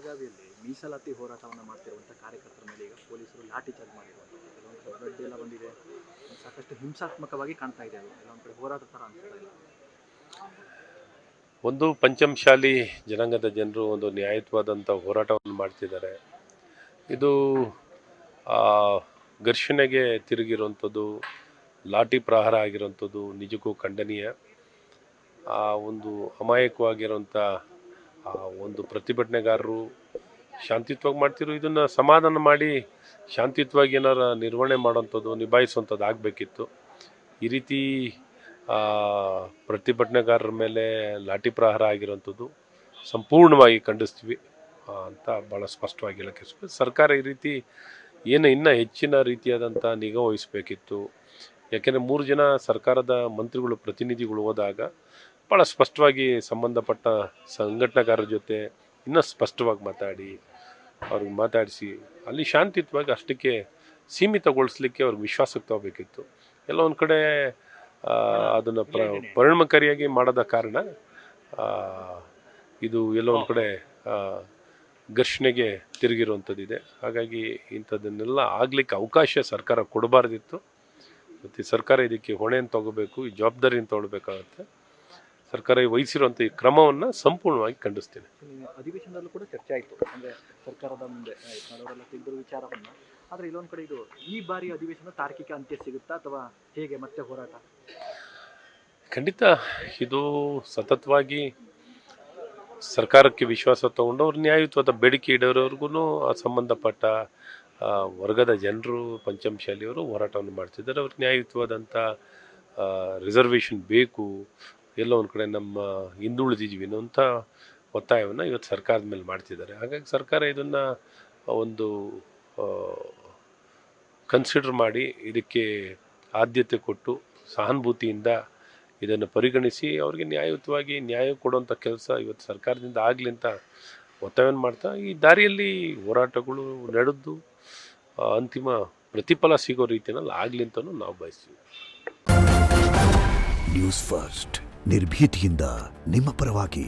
ಬೆಳಗಾವಿಯಲ್ಲಿ ಮೀಸಲಾತಿ ಹೋರಾಟವನ್ನು ಮಾಡ್ತಿರುವಂಥ ಕಾರ್ಯಕರ್ತರ ಮೇಲೆ ಈಗ ಪೊಲೀಸರು ಲಾಠಿ ಚಾರ್ಜ್ ಮಾಡಿರುವಂಥದ್ದು ಕೆಲವೊಂದು ಕಡೆ ಬ್ಲಡ್ ಎಲ್ಲ ಬಂದಿದೆ, ಸಾಕಷ್ಟು ಹಿಂಸಾತ್ಮಕವಾಗಿ ಕಾಣ್ತಾ ಇದೆ. ಅದು ಕೆಲವೊಂದು ಕಡೆ ಹೋರಾಟ ಥರ ಅನಿಸ್ತಾ ಇಲ್ಲ. ಒಂದು ಪಂಚಮಶಾಲಿ ಜನಾಂಗದ ಜನರು ಒಂದು ನ್ಯಾಯಯುತವಾದಂಥ ಹೋರಾಟವನ್ನು ಮಾಡ್ತಿದ್ದಾರೆ. ಇದು ಘರ್ಷಣೆಗೆ ತಿರುಗಿರುವಂಥದ್ದು, ಲಾಠಿ ಪ್ರಹಾರ ಆಗಿರುವಂಥದ್ದು ನಿಜಕ್ಕೂ ಖಂಡನೀಯ. ಒಂದು ಅಮಾಯಕವಾಗಿರುವಂಥ ಒಂದು ಪ್ರತಿಭಟನೆಗಾರರು ಶಾಂತಿಯುತವಾಗಿ ಮಾಡ್ತಿರೋ ಇದನ್ನು ಸಮಾಧಾನ ಮಾಡಿ ಶಾಂತಿಯುತವಾಗಿ ಏನಾರ ನಿರ್ವಹಣೆ ಮಾಡೋವಂಥದ್ದು, ನಿಭಾಯಿಸುವಂಥದ್ದು ಆಗಬೇಕಿತ್ತು. ಈ ರೀತಿ ಪ್ರತಿಭಟನೆಗಾರರ ಮೇಲೆ ಲಾಠಿ ಪ್ರಹಾರ ಆಗಿರುವಂಥದ್ದು ಸಂಪೂರ್ಣವಾಗಿ ಖಂಡಿಸ್ತೀವಿ ಅಂತ ಭಾಳ ಸ್ಪಷ್ಟವಾಗಿ ಹೇಳಕ್ಕೆ ಸರ್ಕಾರ ಈ ರೀತಿ ಇನ್ನೂ ಹೆಚ್ಚಿನ ರೀತಿಯಾದಂಥ ನಿಗಾ ವಹಿಸಬೇಕಿತ್ತು. ಯಾಕೆಂದರೆ 3 ಜನ ಸರ್ಕಾರದ ಮಂತ್ರಿಗಳು ಪ್ರತಿನಿಧಿಗಳು ಹೋದಾಗ ಭಾಳ ಸ್ಪಷ್ಟವಾಗಿ ಸಂಬಂಧಪಟ್ಟ ಸಂಘಟನೆಗಾರರ ಜೊತೆ ಇನ್ನೂ ಸ್ಪಷ್ಟವಾಗಿ ಅವ್ರಿಗೆ ಮಾತಾಡಿಸಿ ಅಲ್ಲಿ ಶಾಂತಿಯುತವಾಗಿ ಅಷ್ಟಕ್ಕೆ ಸೀಮಿತಗೊಳಿಸ್ಲಿಕ್ಕೆ ಅವ್ರಿಗೆ ವಿಶ್ವಾಸಕ್ಕೆ ತಗೋಬೇಕಿತ್ತು. ಎಲ್ಲ ಒಂದು ಕಡೆ ಅದನ್ನು ಪರಿಣಾಮಕಾರಿಯಾಗಿ ಮಾಡದ ಕಾರಣ ಇದು ಎಲ್ಲೋ ಒಂದು ಕಡೆ ಘರ್ಷಣೆಗೆ ತಿರುಗಿರುವಂಥದ್ದಿದೆ. ಹಾಗಾಗಿ ಇಂಥದ್ದನ್ನೆಲ್ಲ ಆಗಲಿಕ್ಕೆ ಅವಕಾಶ ಸರ್ಕಾರ ಕೊಡಬಾರ್ದಿತ್ತು. ಮತ್ತು ಸರ್ಕಾರ ಇದಕ್ಕೆ ಹೊಣೆಯನ್ನು ತಗೋಬೇಕು, ಈ ಜವಾಬ್ದಾರಿಯನ್ನು ತಗೊಳ್ಬೇಕಾಗತ್ತೆ. ಸರ್ಕಾರ ವಹಿಸಿರುವಂಥ ಈ ಕ್ರಮವನ್ನು ಸಂಪೂರ್ಣವಾಗಿ ಖಂಡಿಸ್ತೇನೆ. ಅಧಿವೇಶನದಲ್ಲೂ ಕೂಡ ಚರ್ಚೆ ಆಯಿತು, ಅಂದರೆ ಸರ್ಕಾರದ ಮುಂದೆ ಅವರೆಲ್ಲ ತೆಗೆದಿರುವ ವಿಚಾರವನ್ನು. ಆದರೆ ಇಲ್ಲೊಂದು ಕಡೆ ಇದು ಈ ಬಾರಿ ಅಧಿವೇಶನ ತಾರ್ಕಿಕ ಅಂತ್ಯ ಸಿಗುತ್ತಾ ಅಥವಾ ಹೇಗೆ ಮತ್ತೆ ಹೋರಾಟ? ಖಂಡಿತ ಇದು ಸತತವಾಗಿ ಸರ್ಕಾರಕ್ಕೆ ವಿಶ್ವಾಸ ತಗೊಂಡು ಅವ್ರು ನ್ಯಾಯಯುತವಾದ ಬೇಡಿಕೆ ಇಡೋರವ್ರಿಗೂ ಸಂಬಂಧಪಟ್ಟ ವರ್ಗದ ಜನರು ಪಂಚಮಶಾಲಿಯವರು ಹೋರಾಟವನ್ನು ಮಾಡ್ತಿದ್ದಾರೆ. ಅವ್ರಿಗೆ ನ್ಯಾಯಯುತವಾದಂಥ ರಿಸರ್ವೇಷನ್ ಬೇಕು, ಎಲ್ಲೋ ಒಂದು ಕಡೆ ನಮ್ಮ ಹಿಂದುಳಿದಿದ್ದೀವಿ ಅನ್ನೋಂಥ ಒತ್ತಾಯವನ್ನು ಇವತ್ತು ಸರ್ಕಾರದ ಮೇಲೆ ಮಾಡ್ತಿದ್ದಾರೆ. ಹಾಗಾಗಿ ಸರ್ಕಾರ ಇದನ್ನು ಒಂದು ಕನ್ಸಿಡರ್ ಮಾಡಿ ಇದಕ್ಕೆ ಆದ್ಯತೆ ಕೊಟ್ಟು ಸಹಾನುಭೂತಿಯಿಂದ ಇದನ್ನು ಪರಿಗಣಿಸಿ ಅವ್ರಿಗೆ ನ್ಯಾಯಯುತವಾಗಿ ನ್ಯಾಯ ಕೊಡುವಂಥ ಕೆಲಸ ಇವತ್ತು ಸರ್ಕಾರದಿಂದ ಆಗಲಿ ಅಂತ ಒತ್ತಾಯವನ್ನು ಮಾಡ್ತಾ ಈ ದಾರಿಯಲ್ಲಿ ಹೋರಾಟಗಳು ನಡೆದು ಅಂತಿಮ ಪ್ರತಿಫಲ ಸಿಗೋ ರೀತಿಯಲ್ಲಿ ಆಗಲಿ ಅಂತಲೂ ನಾವು ಬಯಸ್ತೀವಿ. ನ್ಯೂಸ್ ಫಸ್ಟ್ ನಿರ್ಭೀತಿಯಿಂದ ನಿಮ್ಮ ಪರವಾಗಿ.